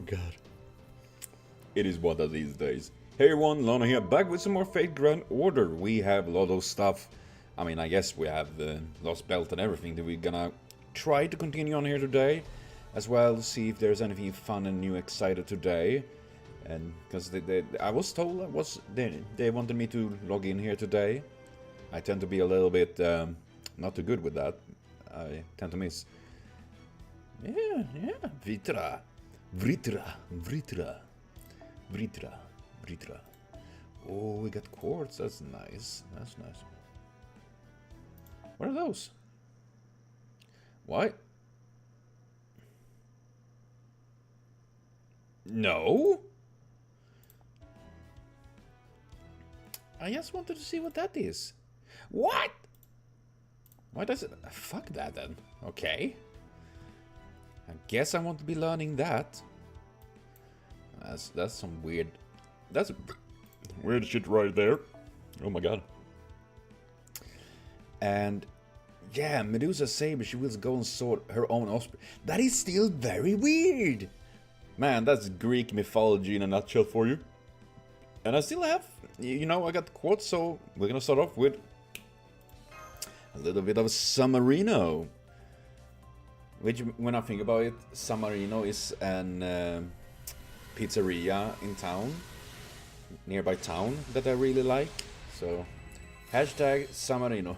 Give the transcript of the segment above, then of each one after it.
god. It is one of these days. Hey everyone, Lana here, back with some more Fate Grand Order. We have a lot of stuff. I mean, I guess we have the Lostbelt and everything that we're gonna try to continue on here today. As well, see if there's anything fun and new excited today. And because I was told they wanted me to log in here today. I tend to be a little bit not too good with that. I tend to miss. Yeah, Vritra. Oh, we got quartz. That's nice. That's nice. What are those? Why? No. I just wanted to see what that is. What? Why does it? Fuck that then. Okay. I guess I want to be learning that. That's some weird. That's weird shit right there. Oh my god. And yeah, Medusa Saber, she will go and sort her own offspring. That is still very weird. Man, that's Greek mythology in a nutshell for you. And I still have, you know, I got quartz, so we're gonna start off with a little bit of Samarino. Which, when I think about it, Samarino is an pizzeria in town, nearby town, that I really like. So, hashtag Samarino.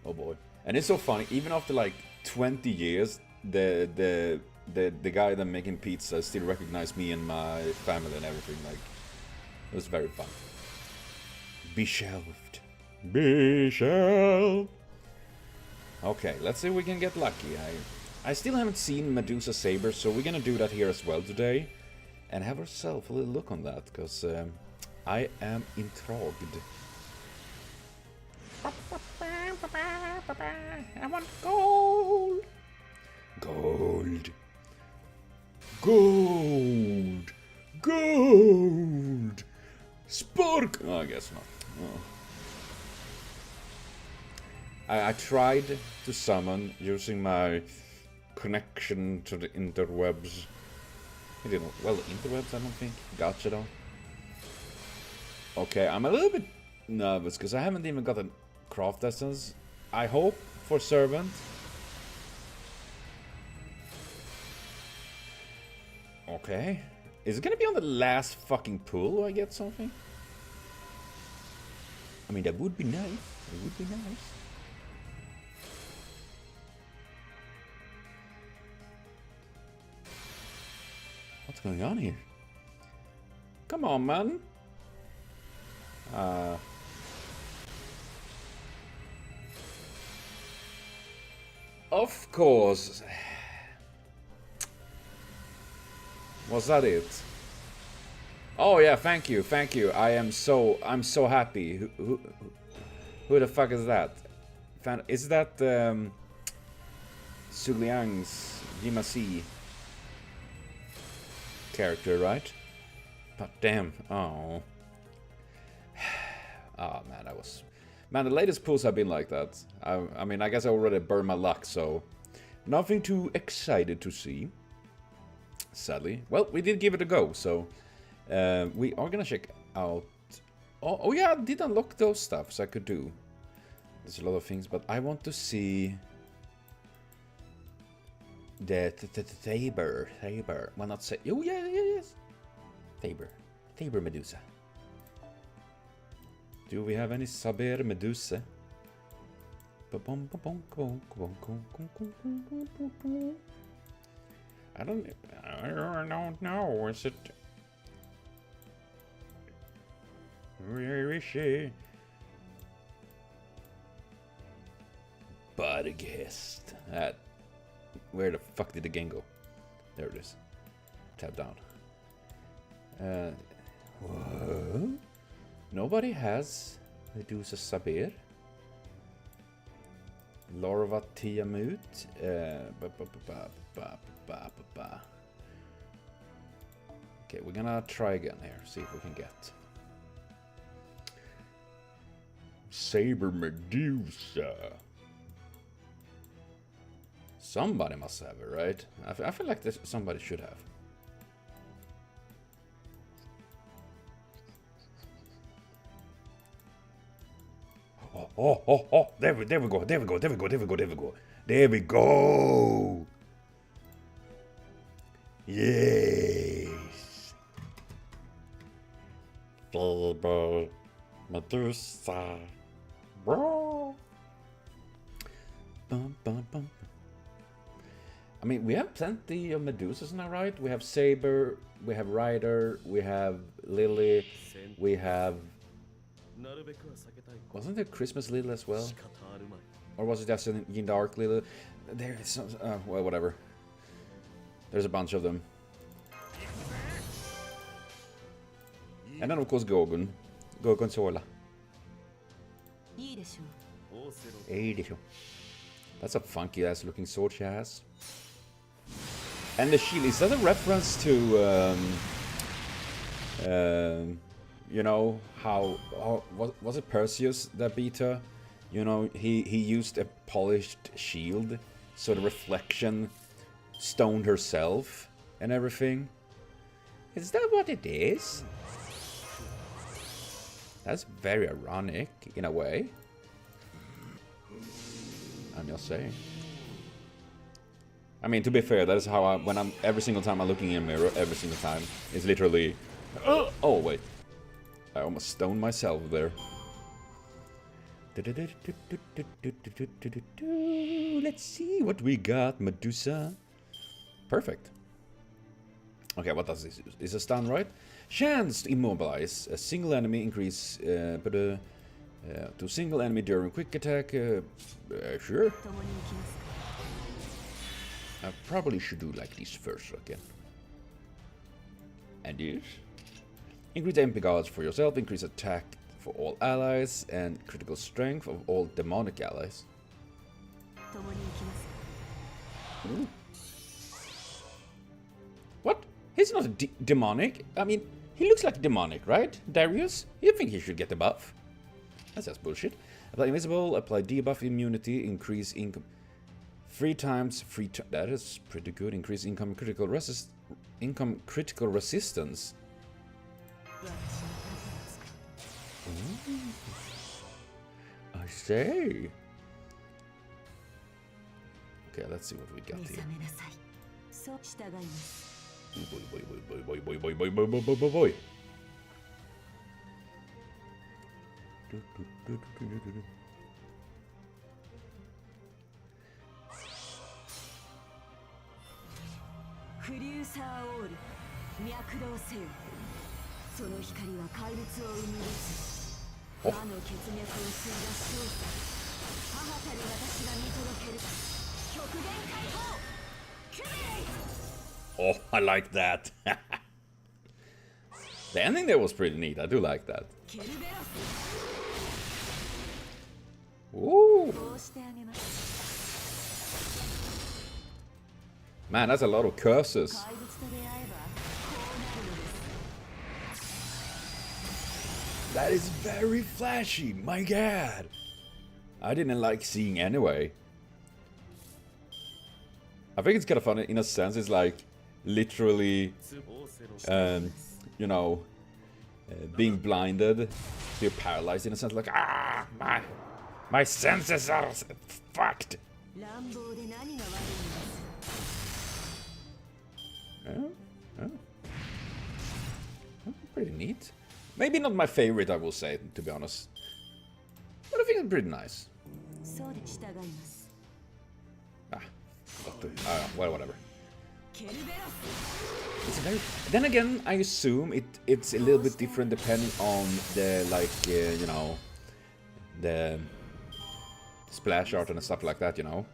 Oh boy. And it's so funny, even after like 20 years, the guy that making pizza still recognized me and my family and everything. Like, it was very fun. Be shelved. Be shelved. Okay, let's see if we can get lucky. I still haven't seen Medusa Saber, so we're gonna do that here as well today. And have ourselves a little look on that, because I am intrigued. I want gold! Gold! Gold! Gold! Spark! Oh, I guess not. Oh. I tried to summon using my connection to the interwebs. It didn't. Well, the interwebs, I don't think. Gotcha though. Okay, I'm a little bit nervous because I haven't even got a craft essence. I hope for servant. Okay. Is it gonna be on the last fucking pull I get something? I mean, that would be nice. It would be nice. What's going on here? Come on, man. Of course. Was that it? Oh yeah, thank you. I'm so happy. Who the fuck is that? Is that Suliang's Yimasi character, right? But damn, oh. Oh man, man, the latest pulls have been like that. I mean, I guess I already burned my luck, so nothing too excited to see. Sadly. Well, we did give it a go, so we are gonna check out. Oh yeah, I did unlock those stuffs I could do. There's a lot of things, but I want to see the Saber. Why not say? Oh yeah, yes. Saber Medusa. Do we have any Saber Medusa? I don't know. Is it? Where is she? But a guest. Where the fuck did the game go? There it is. Tap down. What? Nobody has Medusa Saber. Larva Tiamut. Okay, we're gonna try again here. See if we can get Saber Medusa. Somebody must have it, right? I feel like this, somebody should have. Oh, there we go. There we go. Yes. Saber Medusa. Bro. Bum, bum, bum. I mean, we have plenty of Medusas now, right? We have Saber, we have Rider, we have Lily, we have... Wasn't there Christmas Lily as well? Or was it just in Dark Lily? There is some... well, whatever. There's a bunch of them. And then, of course, Gorgon. Gorgonzola. That's a funky-ass looking sword she has. And the shield, is that a reference to, you know, how was it Perseus that beat her? You know, he used a polished shield, so the reflection stoned herself and everything. Is that what it is? That's very ironic, in a way. I'm just saying. I mean, to be fair, that is how I, when I'm, every single time I'm looking in a mirror, every single time, it's literally, oh wait, I almost stoned myself there. Let's see what we got, Medusa. Perfect. Okay, what does this use? Is a stun, right? Chance to immobilize a single enemy, increase to single enemy during quick attack. Sure. I probably should do like this first again. And this. Increase MP guards for yourself, increase attack for all allies, and critical strength of all demonic allies. Ooh. What? He's not a demonic. I mean, he looks like demonic, right? Darius? You think he should get a buff? That's just bullshit. Apply invisible, apply debuff immunity, increase income. 3 times, that is pretty good. Increase income critical resistance. Ooh. I say. Okay, let's see what we got here. Boy. Oh, I like that. The ending there was pretty neat. I do like that. Ooh. Man, that's a lot of curses. That is very flashy, my god. I didn't like seeing anyway. I think it's kind of funny in a sense. It's like literally, you know, being blinded. You're paralyzed in a sense, like my senses are fucked. Oh. Pretty neat. Maybe not my favorite, I will say, to be honest. But I think it's pretty nice. Well, whatever. It's very... Then again, I assume it's a little bit different depending on the, like, you know, the splash art and stuff like that, you know.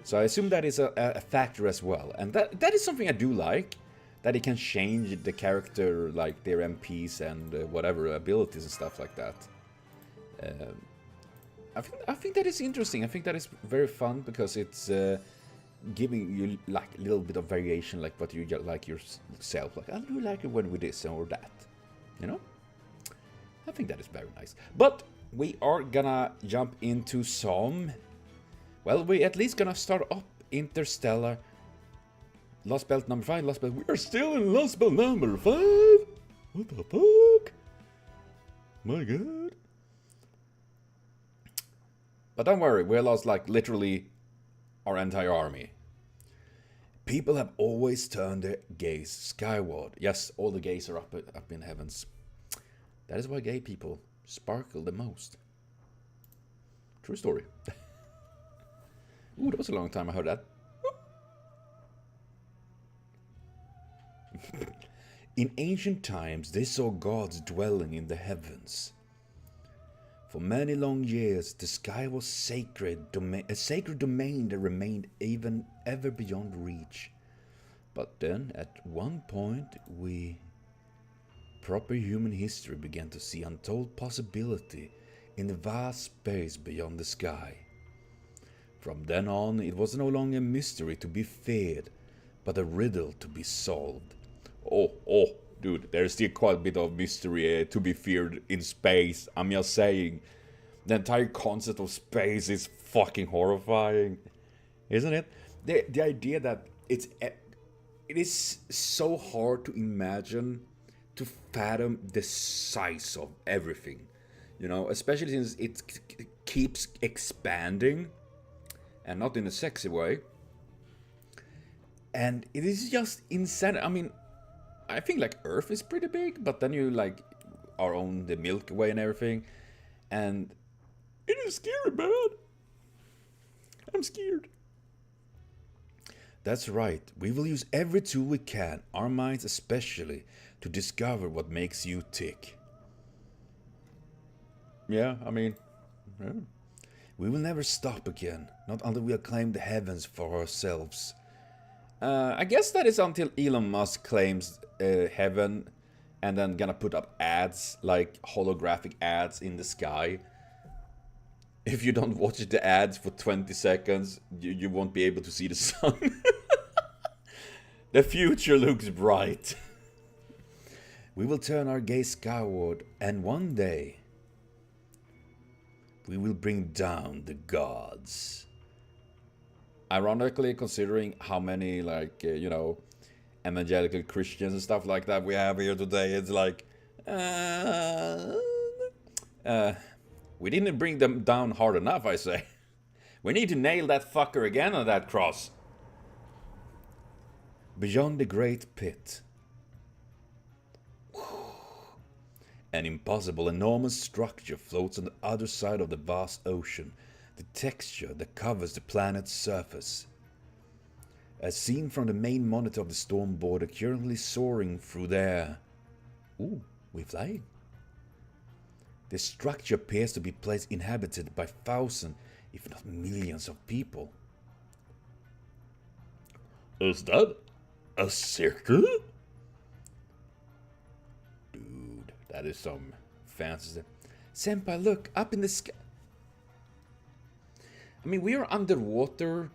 So I assume that is a factor as well. And that is something I do like. That it can change the character, like their MPs and whatever abilities and stuff like that. I think that is interesting. I think that is very fun because it's giving you like a little bit of variation, like what you like yourself. Like I do like it when we this or that, you know. I think that is very nice. But we are gonna jump into some. Well, we at least gonna start up Interstellar. Lostbelt number 5. Lostbelt. We are still in Lostbelt number 5. What the fuck? My god. But don't worry, we lost like literally our entire army. People have always turned their gaze skyward. Yes, all the gays are up in heavens. That is why gay people sparkle the most. True story. Ooh, that was a long time I heard that. In ancient times, they saw gods dwelling in the heavens. For many long years, the sky was a sacred domain that remained ever beyond reach. But then, at one point, proper human history began to see untold possibility in the vast space beyond the sky. From then on, it was no longer a mystery to be feared, but a riddle to be solved. Oh, dude, there's still quite a bit of mystery to be feared in space. I'm just saying, the entire concept of space is fucking horrifying, isn't it? The idea that it is so hard to imagine, to fathom the size of everything, you know, especially since it keeps expanding, and not in a sexy way. And it is just insane. I mean, I think like Earth is pretty big, but then you like our own the Milky Way and everything, and it is scary, man. I'm scared. That's right. We will use every tool we can, our minds especially, to discover what makes you tick. Yeah, I mean, yeah. We will never stop again, not until we acclaim the heavens for ourselves. I guess that is until Elon Musk claims heaven and then gonna put up ads, like holographic ads in the sky. If you don't watch the ads for 20 seconds, you won't be able to see the sun. The future looks bright. We will turn our gaze skyward, and one day we will bring down the gods. Ironically, considering how many, like, you know, evangelical Christians and stuff like that we have here today, it's like, we didn't bring them down hard enough, I say. We need to nail that fucker again on that cross. Beyond the great pit, an impossible, enormous structure floats on the other side of the vast ocean, the texture that covers the planet's surface. As seen from the main monitor of the storm border, currently soaring through the air. Ooh, we're flying. The structure appears to be a place inhabited by thousands, if not millions of people. Is that a circle? Dude, that is some fancy stuff. Senpai, look, up in the sky. I mean, we are underwater,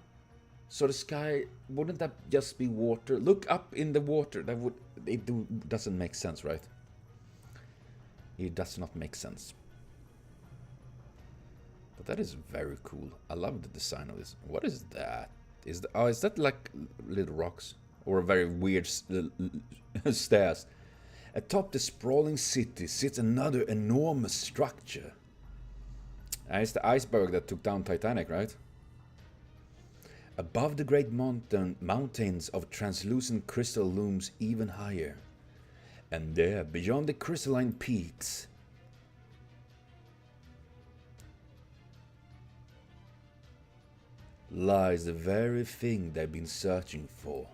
so the sky, wouldn't that just be water? Look up in the water. That would, doesn't make sense, right? It does not make sense. But that is very cool. I love the design of this. What is that? Is that like little rocks? Or a very weird stairs? Atop the sprawling city sits another enormous structure. It's the iceberg that took down Titanic, right? Above the great mountains of translucent crystal looms even higher. And there, beyond the crystalline peaks, lies the very thing they've been searching for.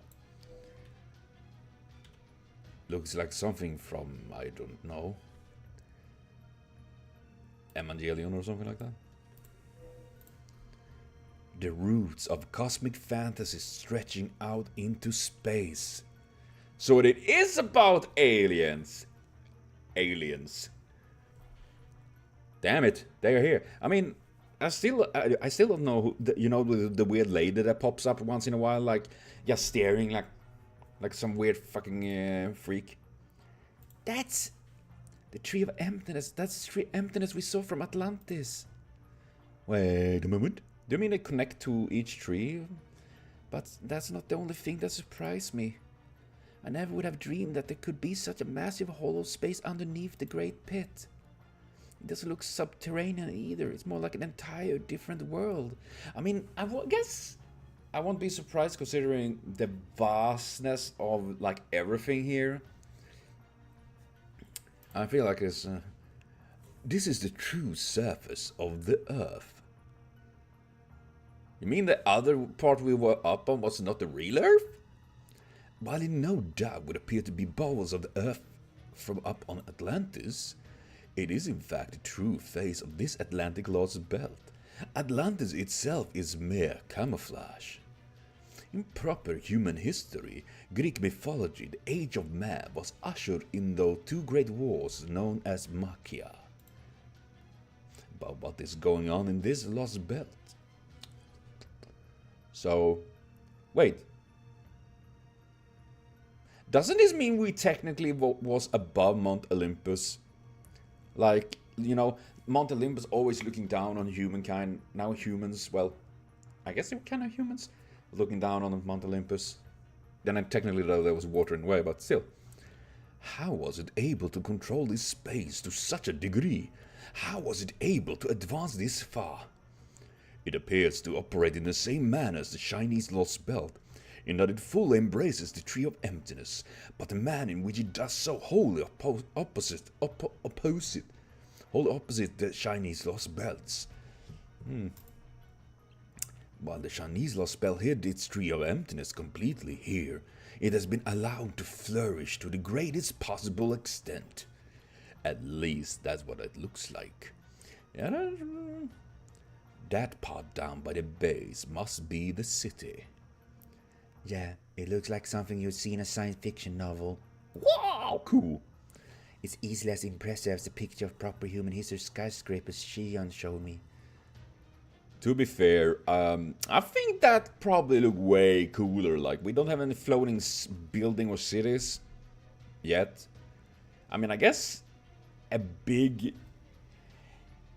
Looks like something from, I don't know, Evangelion or something like that. The roots of cosmic fantasy stretching out into space. So it is about aliens. Aliens. Damn it, they are here. I mean, I still don't know who, you know, the weird lady that pops up once in a while, like just staring like some weird fucking freak. That's the tree of emptiness. That's the tree of emptiness we saw from Atlantis. Wait a moment. Do you mean they connect to each tree? But that's not the only thing that surprised me. I never would have dreamed that there could be such a massive hollow space underneath the Great Pit. It doesn't look subterranean either. It's more like an entire different world. I mean, guess I won't be surprised considering the vastness of like everything here. I feel like it's... this is the true surface of the Earth. You mean the other part we were up on was not the real Earth? While it no doubt would appear to be bowels of the Earth from up on Atlantis, it is in fact the true face of this Atlantic lost belt. Atlantis itself is mere camouflage. In proper human history, Greek mythology, the age of man was ushered in those two great wars known as Machia. But what is going on in this lost belt? So, wait. Doesn't this mean we technically was above Mount Olympus? Like, you know, Mount Olympus always looking down on humankind. Now humans, well, I guess they were kind of humans, looking down on Mount Olympus. Then technically though there was water in the way, but still. How was it able to control this space to such a degree? How was it able to advance this far? It appears to operate in the same manner as the Chinese lost belt, in that it fully embraces the tree of emptiness, but the manner in which it does so wholly opposite the Chinese lost belts. While the Chinese lost belt hid its tree of emptiness completely, here it has been allowed to flourish to the greatest possible extent. At least that's what it looks like. That part down by the base must be the city. Yeah, it looks like something you'd see in a science fiction novel. Wow, cool. It's easily as impressive as the picture of proper human history skyscrapers Shion showed me. To be fair, I think that probably looked way cooler. Like, we don't have any floating building or cities yet. I mean, I guess a big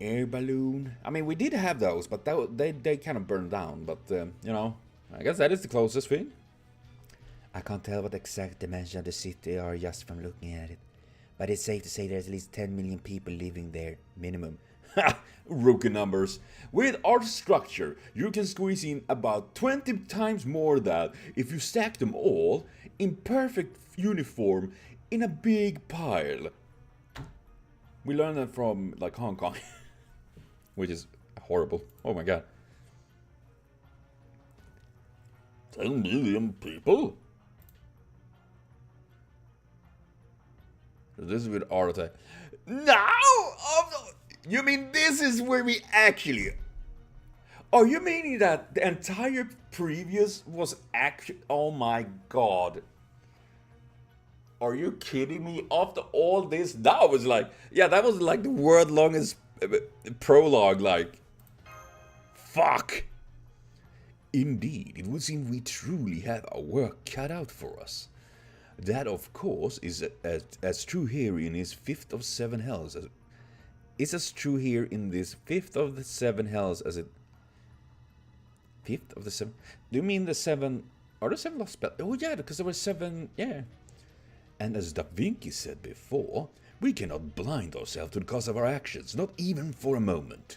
air balloon. I mean, we did have those, but they kind of burned down. But, you know, I guess that is the closest thing. I can't tell what exact dimension of the city are just from looking at it. But it's safe to say there's at least 10 million people living there, minimum. Ha! Rookie numbers. With our structure, you can squeeze in about 20 times more that if you stack them all in perfect uniform in a big pile. We learned that from, like, Hong Kong. Which is horrible. Oh my god. 10 million people? This is with art. No! You mean this is where we actually... Oh, you meaning that the entire previous was actually... Oh my god. Are you kidding me? After all this, that was like... Yeah, that was like the world's longest prologue, like... Fuck! Indeed, it would seem we truly have our work cut out for us. That, of course, is as true here in his fifth of seven hells as... Is as true here in this fifth of the seven hells as it... Fifth of the seven... Do you mean the seven... Are there seven lost spells? Oh yeah, because there were seven... Yeah. And as Da Vinci said before, we cannot blind ourselves to the cause of our actions, not even for a moment.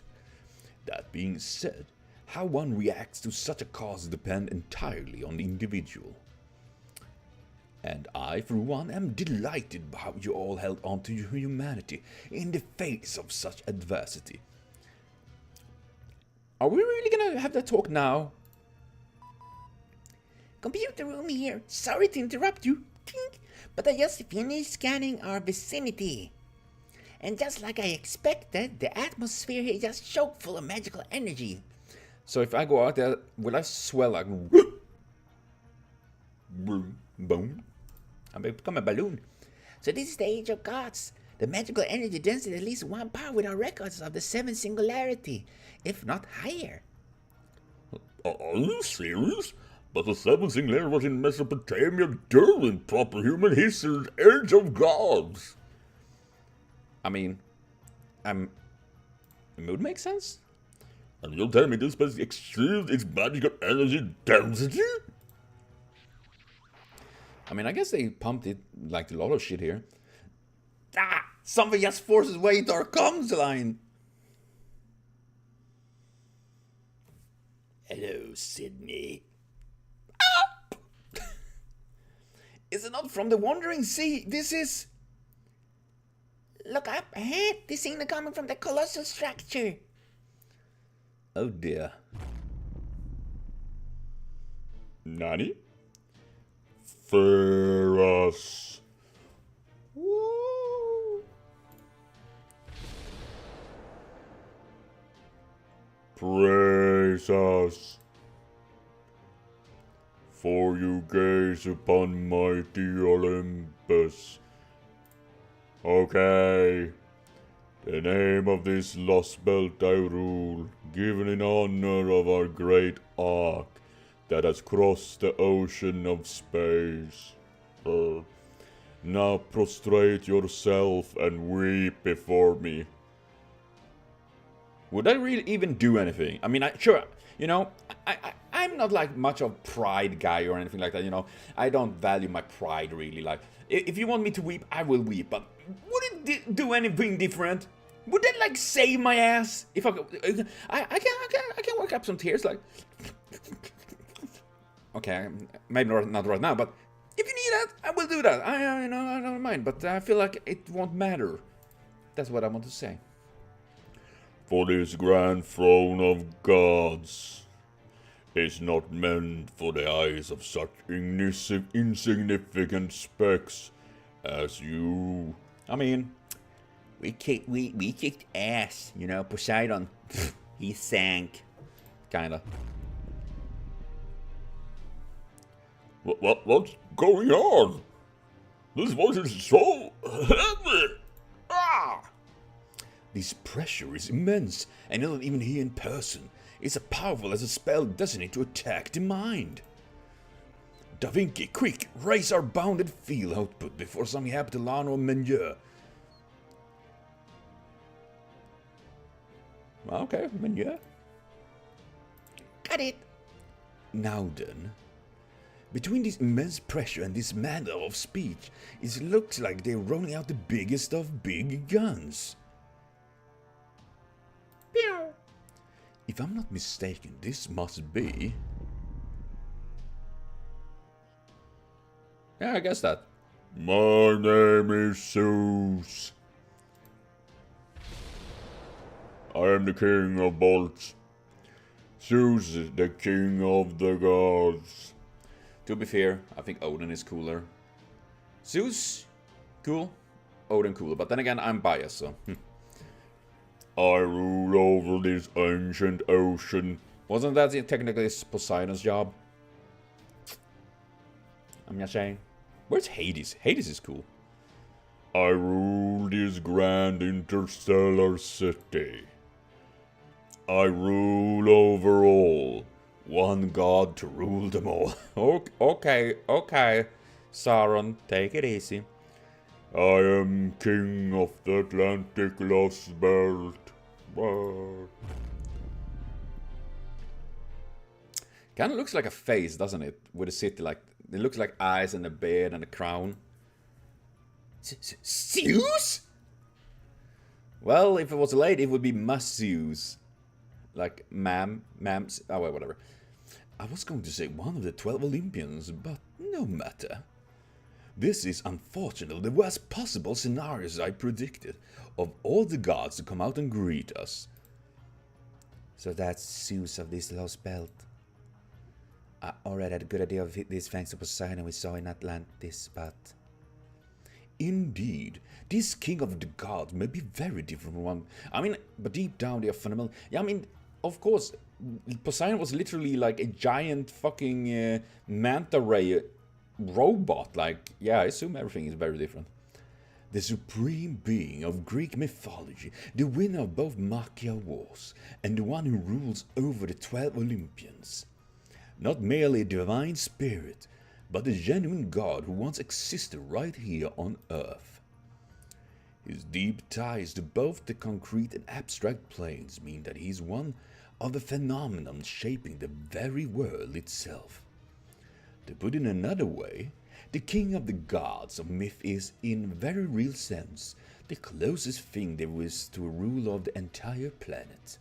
That being said, how one reacts to such a cause depends entirely on the individual. And I, for one, am delighted by how you all held on to your humanity in the face of such adversity. Are we really gonna have that talk now? Computer room here. Sorry to interrupt you. Tink. But I just finished scanning our vicinity. And just like I expected, the atmosphere here is just chock full of magical energy. So if I go out there, will I swell like... Boom. I become a balloon. So this is the age of gods. The magical energy density at least one power with our records of the seven singularity, if not higher. Are you serious? But the seventh singularity was in Mesopotamia during proper human history's age of gods. I mean, it would make sense. And you'll tell me this place exceeds its magical energy density? I mean, I guess they pumped it like a lot of shit here. Ah! Something just forces way into our comms line! Hello, Sydney. Is it not from the Wandering Sea? This is... Look up ahead. This signal coming from the colossal structure. Oh dear. Nani? Fear us. Woo! Praise us. For you gaze upon mighty Olympus. Okay. The name of this Lostbelt I rule, given in honor of our great ark that has crossed the ocean of space. Now prostrate yourself and weep before me. Would I really even do anything? I mean, sure, you know, I'm not like much of a pride guy or anything like that, you know. I don't value my pride really. Like, if you want me to weep, I will weep. But would it do anything different? Would that like save my ass? If I can work up some tears, like. Okay, maybe not right now, but if you need that, I will do that. I don't mind, but I feel like it won't matter. That's what I want to say. For this grand throne of gods is not meant for the eyes of such insignificant specks as you. I mean, We kicked ass, you know. Poseidon, he sank. kinda. What's going on? This voice is so heavy. Ah! This pressure is immense, and not even here in person. It's as powerful as a spell designated to attack the mind. Da Vinci, quick, raise our bounded field output before something happens to Lano and Menier. Okay, Menier. Got it. Now then, between this immense pressure and this manner of speech, it looks like they're rolling out the biggest of big guns. Pew. If I'm not mistaken, this must be... Yeah, I guess that. My name is Zeus. I am the king of bolts. Zeus is the king of the gods. To be fair, I think Odin is cooler. Zeus, cool. Odin, cooler. But then again, I'm biased, so... I rule over this ancient ocean. Wasn't that technically Poseidon's job? I'm just saying. Where's Hades? Hades is cool. I rule this grand interstellar city. I rule over all. One god to rule them all. Okay. Sauron, take it easy. I am king of the Atlantic Lostbelt. Kinda looks like a face, doesn't it? With a city, like... It looks like eyes and a beard and a crown. Zeus? Well, if it was a lady, it would be Mus Zeus. Like, ma'am's... Oh, wait, whatever. I was going to say one of the 12 Olympians, but no matter. This is unfortunately the worst possible scenarios I predicted of all the gods to come out and greet us. So that's Zeus of this Lostbelt. I already had a good idea of this thanks to Poseidon we saw in Atlantis, but... Indeed, this king of the gods may be very different from one. I mean, but deep down they are fundamental. Yeah, I mean, of course, Poseidon was literally like a giant fucking manta ray robot. Like, yeah, I assume everything is very different. The supreme being of Greek mythology, the winner of both Machaea wars, and the one who rules over the 12 Olympians. Not merely a divine spirit, but a genuine god who once existed right here on Earth. His deep ties to both the concrete and abstract planes mean that he is one of the phenomena shaping the very world itself. To put it another way, The king of the gods of myth is, in very real sense, the closest thing there is to a rule of the entire planet.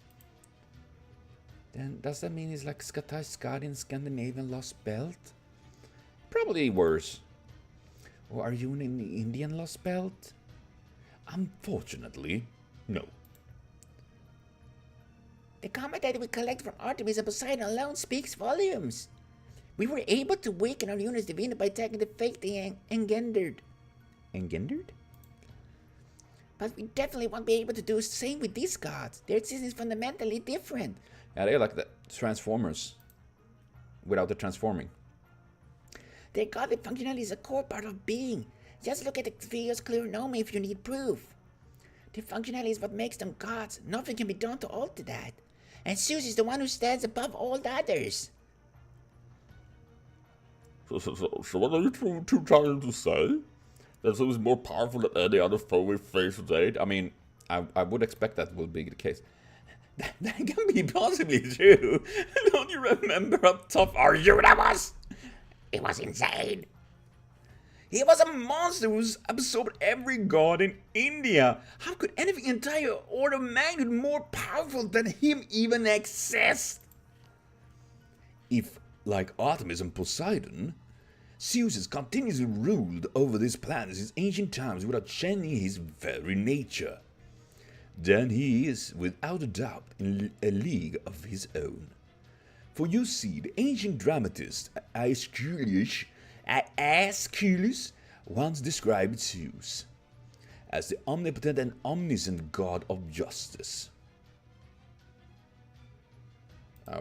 Then does that mean he's like Scottish God in Scandinavian Lost Belt? Probably worse. Or are you in the Indian Lost Belt? Unfortunately, no. The comment that we collect from Artemis and Poseidon alone speaks volumes. We were able to weaken our unit's divinity by attacking the fate they engendered. Engendered? But we definitely won't be able to do the same with these gods. Their existence is fundamentally different. Yeah, they're like the Transformers. Without the transforming. Their godly functionality is a core part of being. Just look at the video's clear me if you need proof. Their functionality is what makes them gods. Nothing can be done to alter that. And Zeus is the one who stands above all the others. So what are you two trying to say? That Zeus is more powerful than any other foe we face today? I mean, I would expect that will be the case. That can be possibly true. Don't you remember how tough our unit was? It was insane. He was a monster who's absorbed every god in India. How could anything entire order of magnitude more powerful than him even exist? If, like Artemis and Poseidon, Zeus has continuously ruled over this planet since ancient times without changing his very nature, then he is, without a doubt, in a league of his own. For you see, the ancient dramatist Aeschylus once described Zeus as the omnipotent and omniscient god of justice. I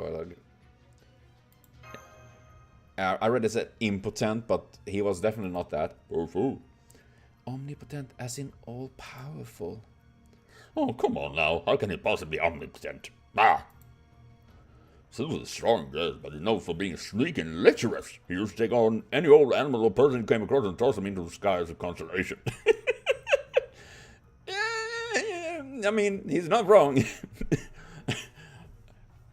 read it as impotent, but he was definitely not that. Omnipotent as in all-powerful. Oh, come on now. How can he possibly be omnipotent? Ah! Zeus is strong, yes, but he's known for being sneaky and lecherous. He used to take on any old animal or person he came across and toss him into the sky as a consolation. I mean, he's not wrong.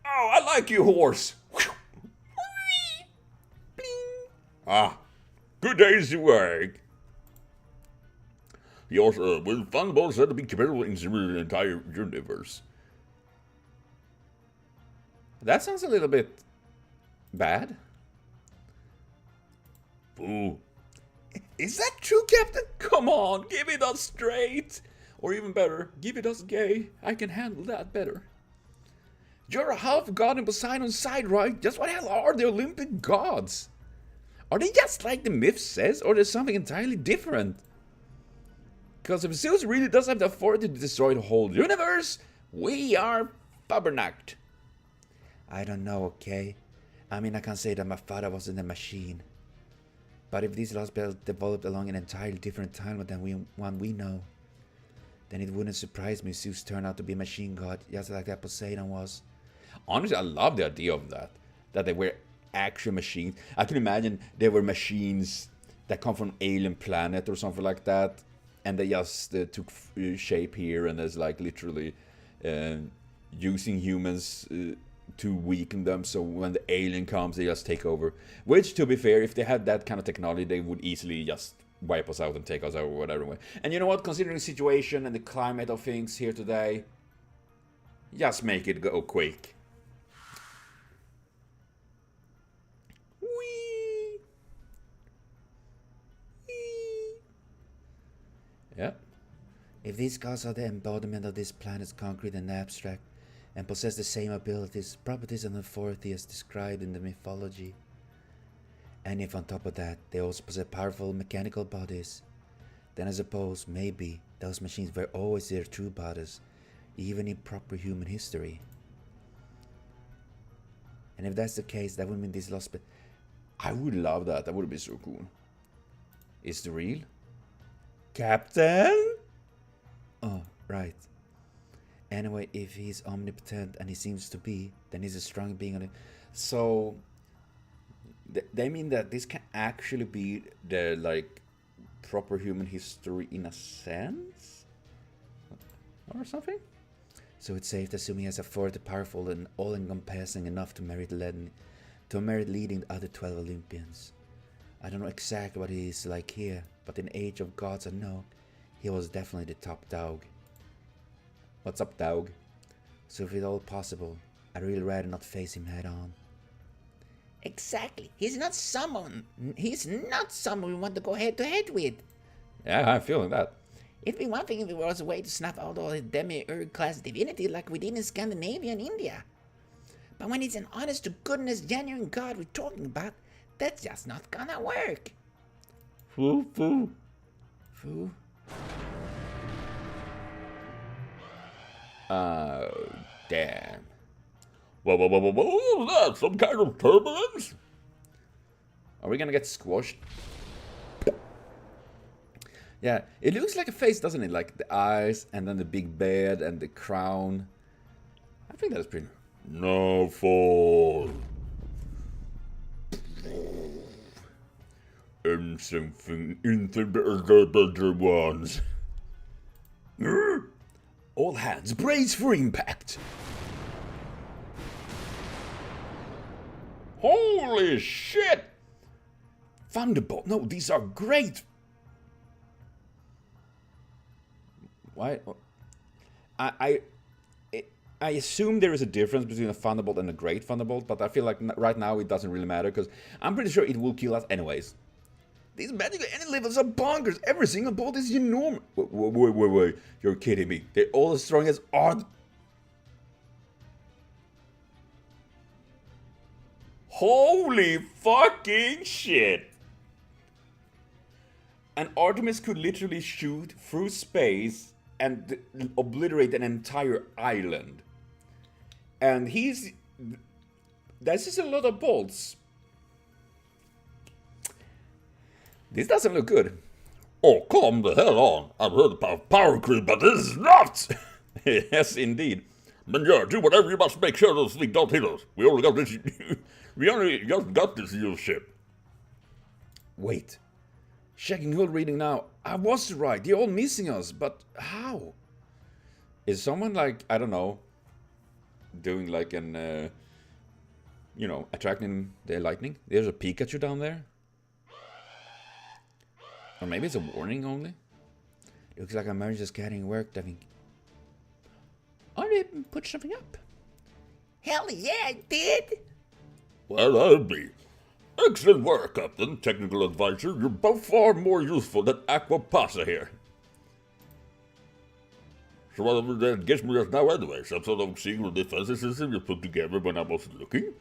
Oh, I like you, horse. Ah, good day's work. He also was vulnerable, said to be capable in the entire universe. That sounds a little bit bad. Ooh. Is that true, Captain? Come on, give it us straight. Or even better, give it us gay. I can handle that better. You're a half god in Poseidon's side, right? Just what the hell are the Olympic gods? Are they just like the myth says, or there's something entirely different? Because if Zeus really does have the authority to destroy the whole universe, we are fubbernacked. I don't know, okay? I mean, I can say that my father wasn't a machine. But if these Lost Belts developed along an entirely different timeline than one we know, then it wouldn't surprise me if Zeus turned out to be a machine god, just like that Poseidon was. Honestly, I love the idea of that. That they were actual machines. I can imagine they were machines that come from an alien planet or something like that. And they just took shape here and is like literally using humans to weaken them, so when the alien comes, they just take over. Which, to be fair, if they had that kind of technology, they would easily just wipe us out and take us out or whatever way. And you know what? Considering the situation and the climate of things here today, just make it go quick. Whee! Whee! Yep. If these gods are the embodiment of this planet's concrete and abstract, and possess the same abilities, properties, and authority as described in the mythology, and if on top of that they also possess powerful mechanical bodies, then I suppose maybe those machines were always their true bodies, even in proper human history. And if that's the case, that would mean this lost. But I would love that. That would be so cool. Is it real? Captain? Oh, right. Anyway, if he's omnipotent, and he seems to be, then he's a strong being on it. So, they mean that this can actually be the, like, proper human history in a sense? Or something? So it's safe to assume he has authority powerful and all-encompassing enough to merit leading the other 12 Olympians. I don't know exactly what he is like here, but in Age of Gods Unknown, he was definitely the top dog. What's up, dog? So if it's all possible, I'd really rather not face him head on. Exactly. He's not someone we want to go head to head with. Yeah, I'm feeling that. It'd be one thing if it was a way to snuff out all his demiurge class divinity like we did in Scandinavia and India. But when it's an honest to goodness genuine god we're talking about, that's just not gonna work. Foo. Foo? Oh, damn. What was that? Some kind of turbulence? Are we gonna get squashed? Yeah, it looks like a face, doesn't it? Like the eyes, and then the big beard, and the crown. I think that's pretty... No fall. And something into the better ones. All hands, brace for impact! Holy shit! Thunderbolt, no, these are great! Why? I assume there is a difference between a Thunderbolt and a Great Thunderbolt, but I feel like right now it doesn't really matter, because I'm pretty sure it will kill us anyways. These magical enemy levels are bonkers! Every single bolt is enormous! Wait, you're kidding me. They're all as strong as Art. Holy fucking shit! And Artemis could literally shoot through space and obliterate an entire island. And he's... This is a lot of bolts. This doesn't look good. Oh, come the hell on. I've heard about power creep, but this is not! Yes, indeed. But yeah, do whatever you must make sure those things don't hit us. We only got this... we only just got this ZEUZ ship. Wait. Checking hull reading now. I was right. They're all missing us. But how? Is someone like, I don't know, doing like an, you know, attracting the lightning? There's a Pikachu down there. Or maybe it's a warning only. Looks like emergency scanning worked, I think. I didn't put something up. Hell yeah, I did! Well, I'll be. Excellent work, Captain, Technical Advisor. You're both far more useful than Aquapasa here. So whatever that gets me just now anyway, some sort of secret defense system you put together when I wasn't looking?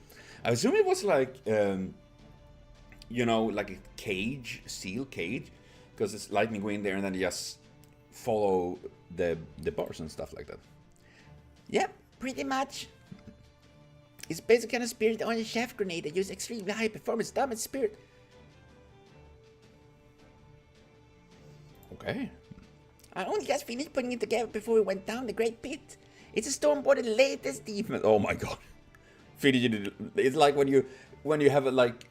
I assume it was like, you know, like a cage, steel cage. Because it's lightning go in there and then you just follow the bars and stuff like that. Yep, pretty much. It's basically kind of spirit on a shaft grenade that uses extremely high performance damage spirit. Okay. I only just finished putting it together before we went down the Great Pit. It's a Stormboard's latest demon. Oh my god. It's like when you have like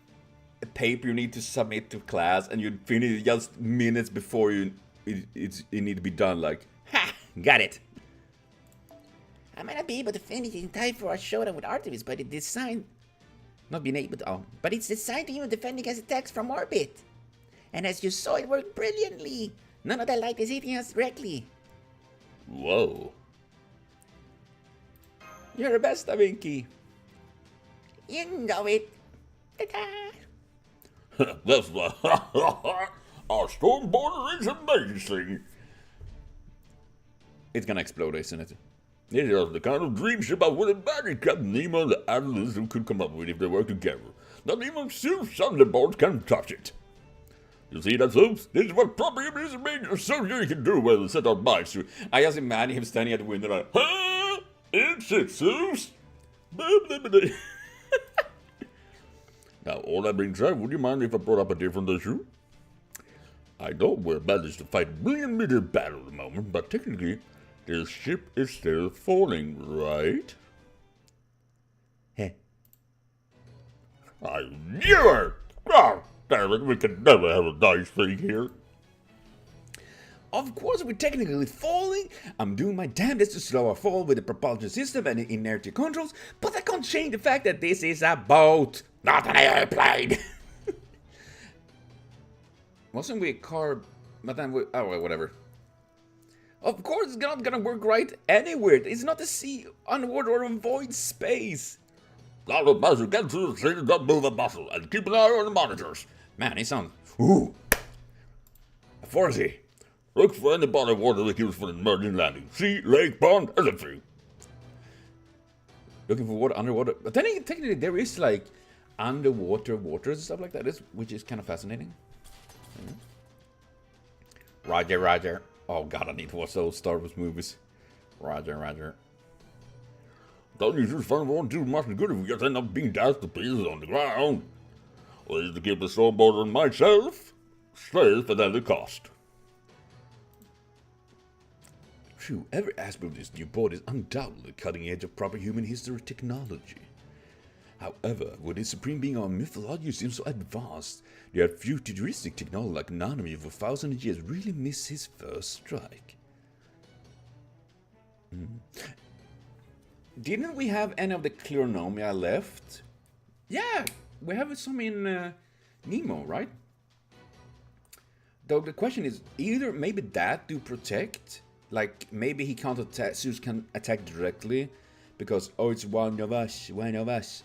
a paper you need to submit to class and you finish it just minutes before it need to be done. Like, Ha! Got it! I might not be able to finish it in time for our showdown with Artemis, but it's designed... Not being able to... Oh, but it's designed to even defend against attacks from orbit. And as you saw, it worked brilliantly. None of that light is hitting us directly. Whoa. you're the best, Da Vinci. You know it. Ta-da! That's the... Our Stormboarder is amazing. It's gonna explode, isn't it? It is the kind of dream ship I would imagine Captain Nemo and the Atlantis could come up with if they worked together. Not even Zeus Thunderbolt can touch it. You see that, Zeus? This is what proper humanism means. So you can do well and set our minds to. I just imagine him standing at the window like, Huh? It's it, Zeus? Now, all that being said, would you mind if I brought up a different issue? I know we're managed to fight a million-meter battle at the moment, but technically, this ship is still falling, right? Heh. I knew it! Oh, damn it, we can never have a nice thing here. Of course, we're technically falling. I'm doing my damnedest to slow our fall with the propulsion system and the inertia controls, but I can't change the fact that this is a boat, not an airplane. Wasn't we a car? But then we... Oh, well, whatever. Of course it's not gonna work right anywhere. It's not a sea, underwater, or a void space. Now, Master, get to the sea, don't move a muscle, and keep an eye on the monitors. Man, he sounds... Ooh. Authority. Look for any body of water that used for an emerging landing. Sea, lake, pond, anything. Looking for water, underwater. But then technically there is like underwater waters and stuff like that, which is kind of fascinating. Roger, roger. Oh god, I need to watch those Star Wars movies. Roger, roger. Don't you just find one too much good if we just end up being dashed to pieces on the ground. Or is to keep the snowboarder and myself safe at any cost. True, every aspect of this new board is undoubtedly cutting edge of proper human history technology. However, with its supreme being our mythology seems so advanced, yet futuristic technology like Nanami for 1,000 years really missed his first strike. Didn't we have any of the Clearnomia left? Yeah, we have some in Nemo, right? Though the question is, either maybe that do protect, like maybe he can't attack, Zeus can attack directly, because oh it's one of us,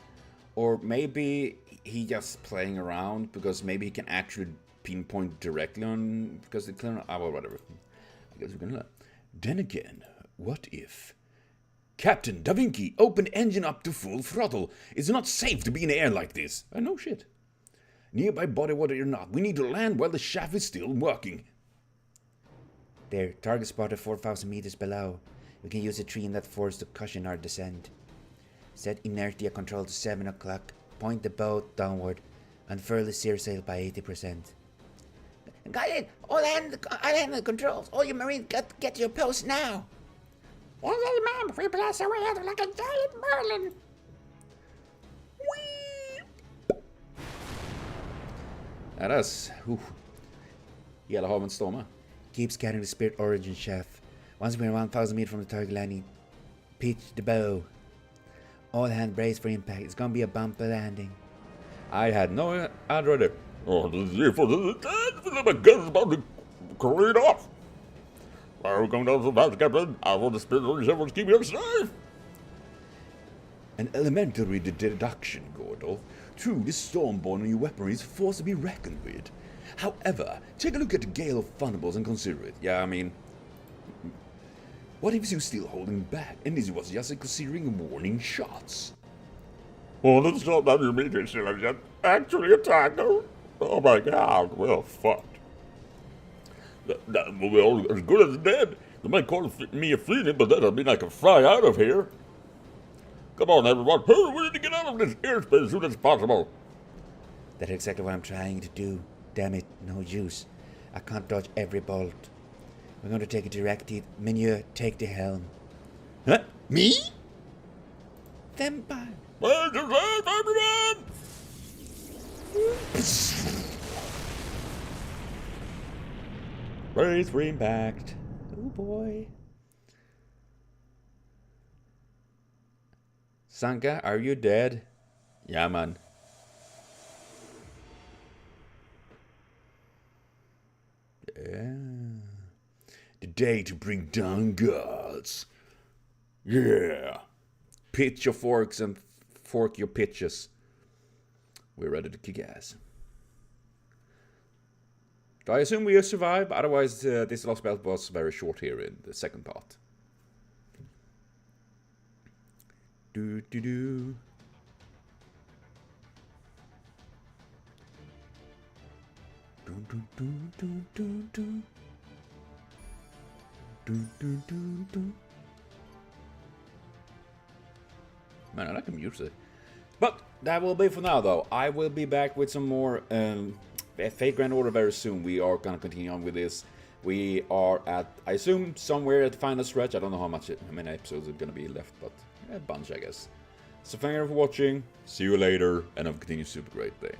or maybe he just playing around because maybe he can actually pinpoint directly on, because the Clearnomia, well, whatever. I guess we can learn. Then again, what if Captain Da Vinci opened engine up to full throttle? It's not safe to be in the air like this. No shit. Nearby body water or not, we need to land while the shaft is still working. There, target spotted 4,000 meters below. We can use a tree in that force to cushion our descent. Set inertia control to 7 o'clock. Point the boat downward. Unfurl the steer sail by 80%. Got it! All hand the controls. All you Marines get to your post now. Yes, ma'am. We blast our way out like a giant Merlin. Ja, that's... Hela havet stormar. Keep scanning the Spirit Origin shaft. Once we're 1,000 meters from the target landing, pitch the bow. All hand brace for impact. It's gonna be a bumpy landing. I had no idea. Oh, this is for the dead. My gun's about to careen off. Why are we going down so fast, Captain? I want the Spirit Origin to keep you safe. An elementary deduction, Gordolf. True, this stormborn new weaponry is a force to be reckoned with. However, take a look at the gale of thunderbolts and consider it. Yeah, I mean... What if Zeus still holding back, and this was just considering warning shots? Oh, that's not that you mean to yet. Actually attack her? Oh my god, well, fucked. That will be all as good as dead. They might call me a fleeting, but that'll mean I can fly out of here. Come on, everyone. Hurry, we need to get out of this airspace as soon as possible. That's exactly what I'm trying to do. Damn it, no use. I can't dodge every bolt. We're going to take a directive. Menu, take the helm. Huh? Me? Then bye. Where's your life, everyone? Brace for impact. Oh boy. Sanka, are you dead? Yeah, man. Yeah. The day to bring down gods. Yeah. Pitch your forks and fork your pitches. We're ready to kick ass. I assume we survive, otherwise this Lostbelt was very short here in the second part. Do do do. Dun, dun, dun, dun, dun, dun. Dun, dun, dun, dun. Man, I like the music. But that will be for now, though. I will be back with some more Fate Grand Order very soon. We are gonna continue on with this. We are at, I assume, somewhere at the final stretch. I don't know how many episodes are gonna be left, but a bunch, I guess. So thank you for watching. See you later, and have a continued super great day.